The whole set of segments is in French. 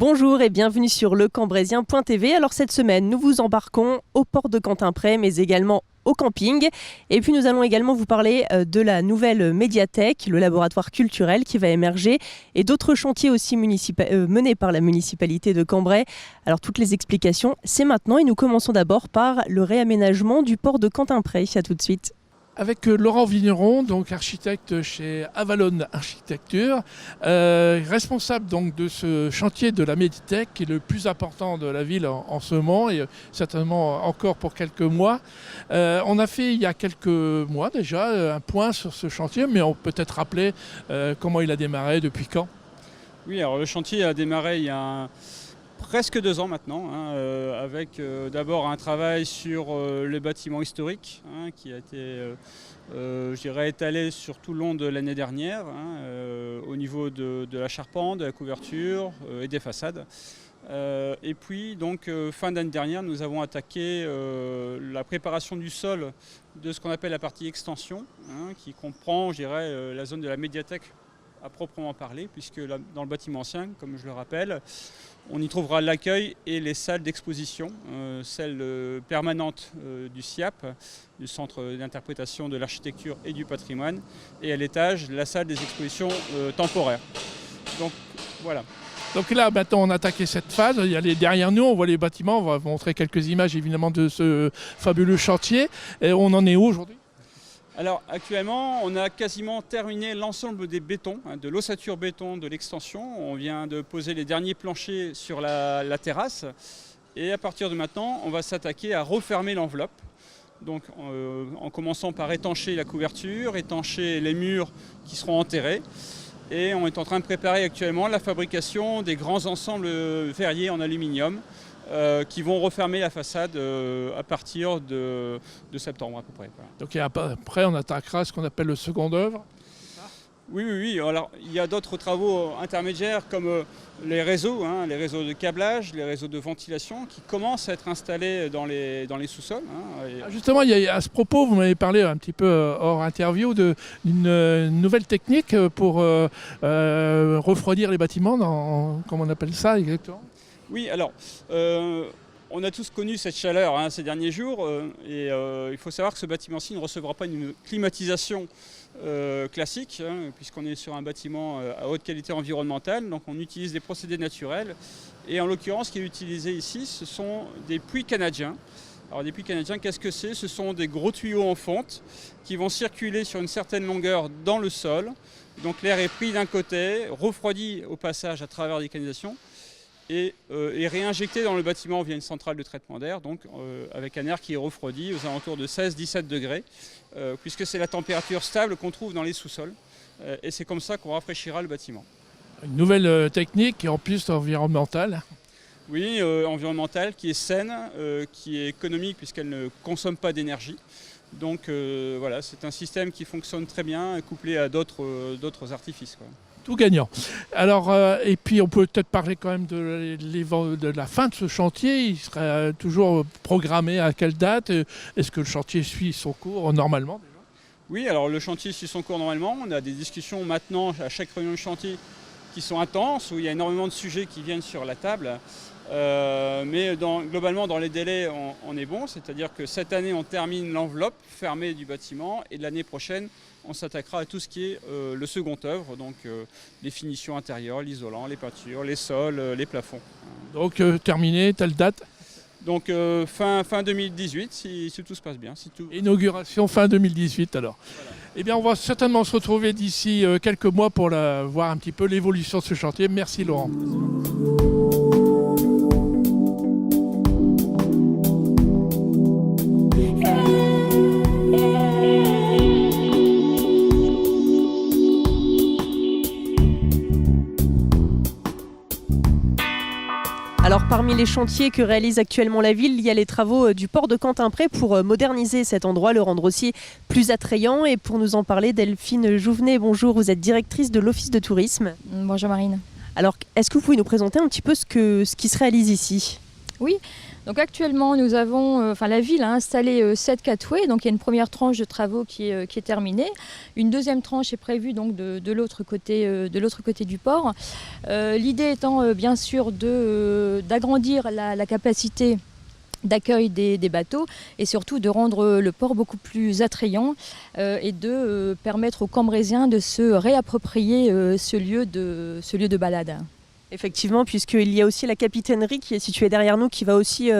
Bonjour et bienvenue sur lecambréisien.tv. Alors cette semaine, nous vous embarquons au port de Quentin-Pré, mais également au camping. Et puis nous allons également vous parler de la nouvelle médiathèque, le laboratoire culturel qui va émerger, et d'autres chantiers aussi menés par la municipalité de Cambrai. Alors toutes les explications, c'est maintenant, et nous commençons d'abord par le réaménagement du port de Quentin-Pré. À tout de suite. Avec Laurent Vigneron, donc architecte chez Avalon Architecture, responsable donc de ce chantier de la médiathèque qui est le plus important de la ville en ce moment et certainement encore pour quelques mois. On a fait il y a quelques mois déjà un point sur ce chantier, mais on peut peut-être rappeler comment il a démarré, depuis quand. Oui, alors le chantier a démarré il y a presque 2 ans maintenant, avec d'abord un travail sur le bâtiment historique qui a été je dirais étalé sur tout le long de l'année dernière, au niveau de la charpente, de la couverture et des façades. Et puis donc fin d'année dernière, nous avons attaqué la préparation du sol de ce qu'on appelle la partie extension, qui comprend, je dirais, la zone de la médiathèque à proprement parler, puisque là, dans le bâtiment ancien, comme je le rappelle, on y trouvera l'accueil et les salles d'exposition, celle permanente du SIAP, du Centre d'interprétation de l'architecture et du patrimoine, et à l'étage, la salle des expositions temporaires. Donc voilà. Donc là, maintenant, on a attaqué cette phase. Il y a derrière nous, on voit les bâtiments. On va vous montrer quelques images, évidemment, de ce fabuleux chantier. Et on en est où aujourd'hui ? Alors actuellement, on a quasiment terminé l'ensemble des bétons, de l'ossature béton de l'extension. On vient de poser les derniers planchers sur la terrasse. Et à partir de maintenant, on va s'attaquer à refermer l'enveloppe. Donc en commençant par étancher la couverture, étancher les murs qui seront enterrés. Et on est en train de préparer actuellement la fabrication des grands ensembles verriers en aluminium qui vont refermer la façade à partir de septembre à peu près. Voilà. Donc après, on attaquera ce qu'on appelle le second œuvre. Oui. Alors, il y a d'autres travaux intermédiaires comme les réseaux de câblage, les réseaux de ventilation qui commencent à être installés dans les sous-sols. Justement, à ce propos, vous m'avez parlé un petit peu hors interview d'une nouvelle technique pour refroidir les bâtiments, comment on appelle ça exactement ? Oui, alors, on a tous connu cette chaleur ces derniers jours et il faut savoir que ce bâtiment-ci ne recevra pas une climatisation classique, puisqu'on est sur un bâtiment à haute qualité environnementale, donc on utilise des procédés naturels. Et en l'occurrence, ce qui est utilisé ici, ce sont des puits canadiens. Alors des puits canadiens, qu'est-ce que c'est ? Ce sont des gros tuyaux en fonte qui vont circuler sur une certaine longueur dans le sol. Donc l'air est pris d'un côté, refroidi au passage à travers des canalisations, et réinjecté dans le bâtiment via une centrale de traitement d'air, donc avec un air qui est refroidi aux alentours de 16-17 degrés, puisque c'est la température stable qu'on trouve dans les sous-sols, et c'est comme ça qu'on rafraîchira le bâtiment. Une nouvelle technique et en plus environnementale. Oui, environnementale, qui est saine, qui est économique puisqu'elle ne consomme pas d'énergie. Donc voilà, c'est un système qui fonctionne très bien, couplé à d'autres artifices, quoi. Tout gagnant. Alors, et puis on peut peut-être parler quand même de la fin de ce chantier. Il serait toujours programmé à quelle date ? Est-ce que le chantier suit son cours normalement déjà ? Oui, alors le chantier suit son cours normalement. On a des discussions maintenant à chaque réunion de chantier qui sont intenses, où il y a énormément de sujets qui viennent sur la table. Mais globalement, dans les délais, on est bon. C'est-à-dire que cette année, on termine l'enveloppe fermée du bâtiment et l'année prochaine, on s'attaquera à tout ce qui est le second œuvre, donc les finitions intérieures, l'isolant, les peintures, les sols, les plafonds. Donc terminé, telle date ? Donc fin 2018, si tout se passe bien. Inauguration fin 2018 alors. Voilà. Eh bien on va certainement se retrouver d'ici quelques mois pour voir un petit peu l'évolution de ce chantier. Merci Laurent. Alors parmi les chantiers que réalise actuellement la ville, il y a les travaux du port de Quentin-Pré pour moderniser cet endroit, le rendre aussi plus attrayant. Et pour nous en parler, Delphine Jouvenet, bonjour, vous êtes directrice de l'Office de tourisme. Bonjour Marine. Alors est-ce que vous pouvez nous présenter un petit peu ce qui se réalise ici ? Oui, donc actuellement nous avons, la ville a installé 7 catways, donc il y a une première tranche de travaux qui est terminée. Une deuxième tranche est prévue donc de l'autre côté du port. L'idée étant bien sûr d'agrandir la capacité d'accueil des bateaux et surtout de rendre le port beaucoup plus attrayant et de permettre aux Cambrésiens de se réapproprier ce lieu de balade. Effectivement, puisqu'il y a aussi la capitainerie qui est située derrière nous, qui va aussi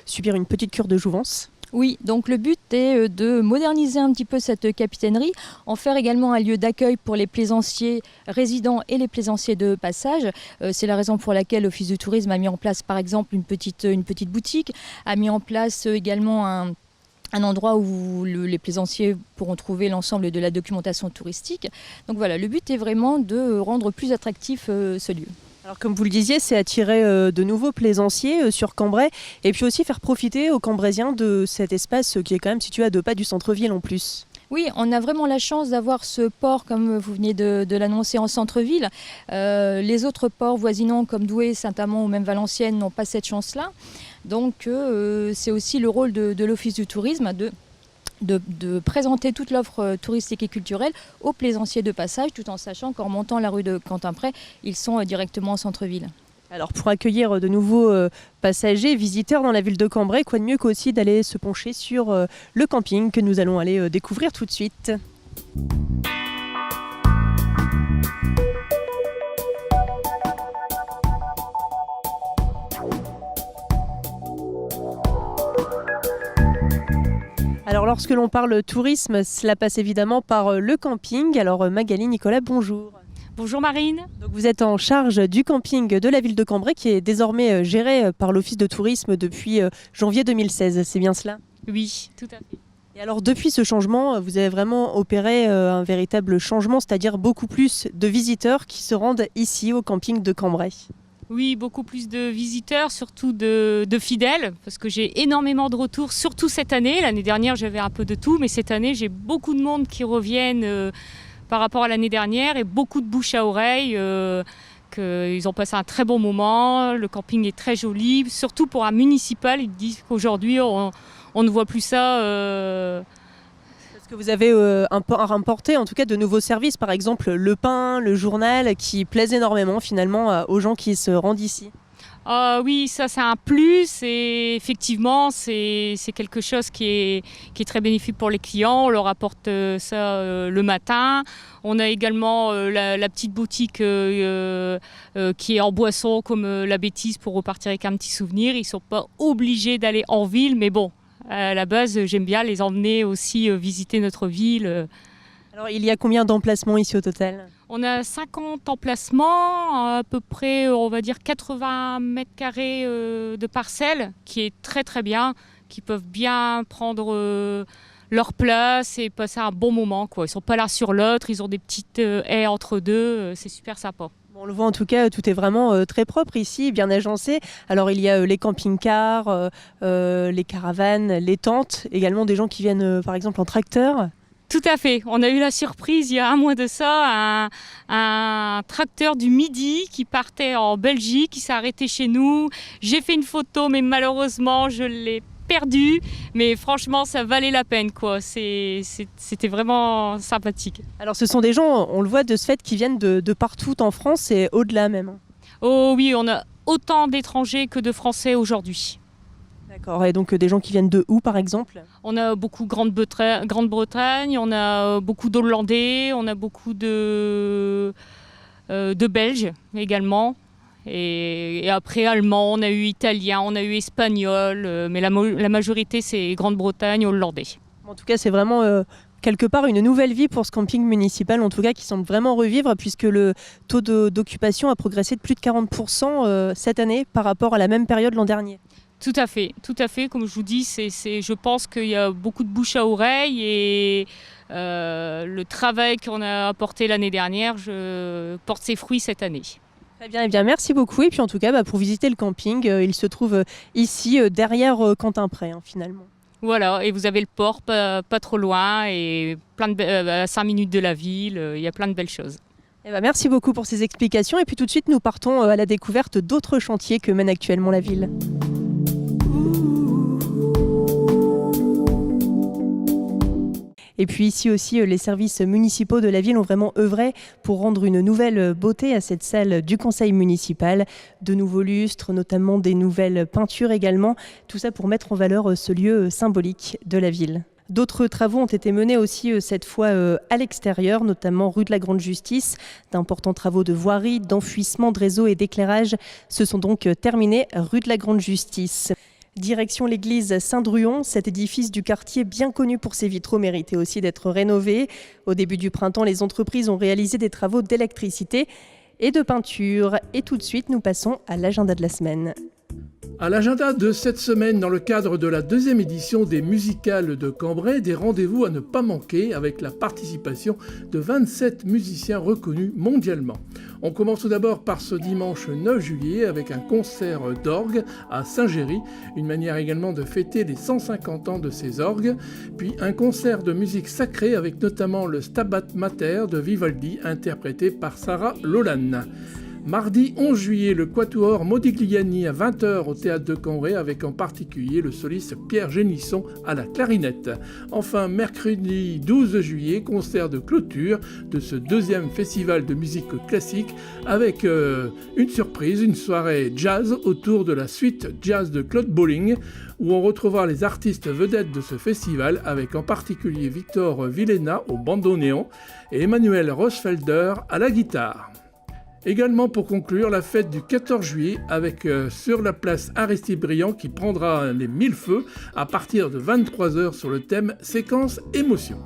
subir une petite cure de jouvence. Oui, donc le but est de moderniser un petit peu cette capitainerie, en faire également un lieu d'accueil pour les plaisanciers résidents et les plaisanciers de passage. C'est la raison pour laquelle l'Office du tourisme a mis en place par exemple une petite boutique, a mis en place également un endroit où les plaisanciers pourront trouver l'ensemble de la documentation touristique. Donc voilà, le but est vraiment de rendre plus attractif ce lieu. Alors comme vous le disiez, c'est attirer de nouveaux plaisanciers sur Cambrai et puis aussi faire profiter aux Cambrésiens de cet espace qui est quand même situé à 2 pas du centre-ville en plus. Oui, on a vraiment la chance d'avoir ce port, comme vous venez de l'annoncer, en centre-ville. Les autres ports voisinants comme Douai, Saint-Amand ou même Valenciennes n'ont pas cette chance-là. Donc c'est aussi le rôle de l'Office du tourisme de présenter toute l'offre touristique et culturelle aux plaisanciers de passage, tout en sachant qu'en remontant la rue de Quentin-Pré, ils sont directement en centre-ville. Alors pour accueillir de nouveaux passagers, visiteurs dans la ville de Cambrai, quoi de mieux qu'aussi d'aller se pencher sur le camping que nous allons aller découvrir tout de suite. Alors lorsque l'on parle tourisme, cela passe évidemment par le camping. Alors Magali, Nicolas, bonjour. Bonjour Marine. Donc vous êtes en charge du camping de la ville de Cambrai qui est désormais géré par l'Office de tourisme depuis janvier 2016, c'est bien cela ? Oui, tout à fait. Et alors depuis ce changement, vous avez vraiment opéré un véritable changement, c'est-à-dire beaucoup plus de visiteurs qui se rendent ici au camping de Cambrai. Oui, beaucoup plus de visiteurs, surtout de fidèles, parce que j'ai énormément de retours, surtout cette année. L'année dernière, j'avais un peu de tout, mais cette année, j'ai beaucoup de monde qui reviennent par rapport à l'année dernière et beaucoup de bouche à oreille, qu'ils ont passé un très bon moment. Le camping est très joli, surtout pour un municipal. Ils disent qu'aujourd'hui, on ne voit plus ça. Parce que vous avez importé en tout cas de nouveaux services, par exemple le pain, le journal, qui plaisent énormément finalement aux gens qui se rendent ici. Oui, ça c'est un plus et effectivement c'est quelque chose qui est très bénéfique pour les clients. On leur apporte ça le matin. On a également la petite boutique qui est en boisson comme la Bêtise pour repartir avec un petit souvenir. Ils ne sont pas obligés d'aller en ville, mais bon, à la base j'aime bien les emmener aussi visiter notre ville. Alors il y a combien d'emplacements ici au total ? On a 50 emplacements, à peu près, on va dire 80 mètres carrés de parcelles, qui est très très bien, qui peuvent bien prendre leur place et passer un bon moment, quoi. Ils ne sont pas l'un sur l'autre, ils ont des petites haies entre deux, c'est super sympa. On le voit en tout cas, tout est vraiment très propre ici, bien agencé. Alors il y a les camping-cars, les caravanes, les tentes, également des gens qui viennent par exemple en tracteur. Tout à fait. On a eu la surprise il y a un mois de ça, un tracteur du Midi qui partait en Belgique, qui s'est arrêté chez nous. J'ai fait une photo, mais malheureusement, je l'ai perdu. Mais franchement, ça valait la peine, quoi. C'était vraiment sympathique. Alors ce sont des gens, on le voit de ce fait, qui viennent de partout en France et au-delà même. Oh oui, on a autant d'étrangers que de Français aujourd'hui. D'accord, et donc des gens qui viennent de où par exemple ? On a beaucoup Grande-Bretagne, on a beaucoup d'Hollandais, on a beaucoup de Belges également. Et après allemand, on a eu italien, on a eu espagnol, mais la majorité c'est Grande-Bretagne, hollandais. En tout cas, c'est vraiment quelque part une nouvelle vie pour ce camping municipal, en tout cas qui semble vraiment revivre puisque le taux d'occupation a progressé de plus de 40% cette année par rapport à la même période l'an dernier. Tout à fait. Comme je vous dis, je pense qu'il y a beaucoup de bouche à oreille et le travail qu'on a apporté l'année dernière porte ses fruits cette année. Très bien, eh bien merci beaucoup. Et puis en tout cas, pour visiter le camping, il se trouve ici derrière Quentin-Pré finalement. Voilà, et vous avez le port pas trop loin et à 5 minutes de la ville, il y a plein de belles choses. Eh bien, merci beaucoup pour ces explications. Et puis tout de suite, nous partons à la découverte d'autres chantiers que mène actuellement la ville. Et puis ici aussi, les services municipaux de la ville ont vraiment œuvré pour rendre une nouvelle beauté à cette salle du conseil municipal. De nouveaux lustres, notamment des nouvelles peintures également. Tout ça pour mettre en valeur ce lieu symbolique de la ville. D'autres travaux ont été menés aussi cette fois à l'extérieur, notamment rue de la Grande Justice. D'importants travaux de voirie, d'enfouissement de réseau et d'éclairage se sont donc terminés rue de la Grande Justice. Direction l'église Saint-Druon, cet édifice du quartier bien connu pour ses vitraux méritait aussi d'être rénové. Au début du printemps, les entreprises ont réalisé des travaux d'électricité et de peinture. Et tout de suite, nous passons à l'agenda de la semaine. À l'agenda de cette semaine, dans le cadre de la 2e édition des musicales de Cambrai, des rendez-vous à ne pas manquer avec la participation de 27 musiciens reconnus mondialement. On commence tout d'abord par ce dimanche 9 juillet avec un concert d'orgue à Saint-Géry, une manière également de fêter les 150 ans de ces orgues, puis un concert de musique sacrée avec notamment le Stabat Mater de Vivaldi interprété par Sarah Lolan. Mardi 11 juillet, le Quatuor Modigliani à 20h au Théâtre de Cambrai avec en particulier le soliste Pierre Génisson à la clarinette. Enfin, mercredi 12 juillet, concert de clôture de ce 2e festival de musique classique avec une surprise, une soirée jazz autour de la suite jazz de Claude Bolling où on retrouvera les artistes vedettes de ce festival avec en particulier Victor Villena au bandoneon et Emmanuel Rosfelder à la guitare. Également pour conclure, la fête du 14 juillet avec sur la place Aristide Briand qui prendra les 1000 feux à partir de 23h sur le thème séquence émotion.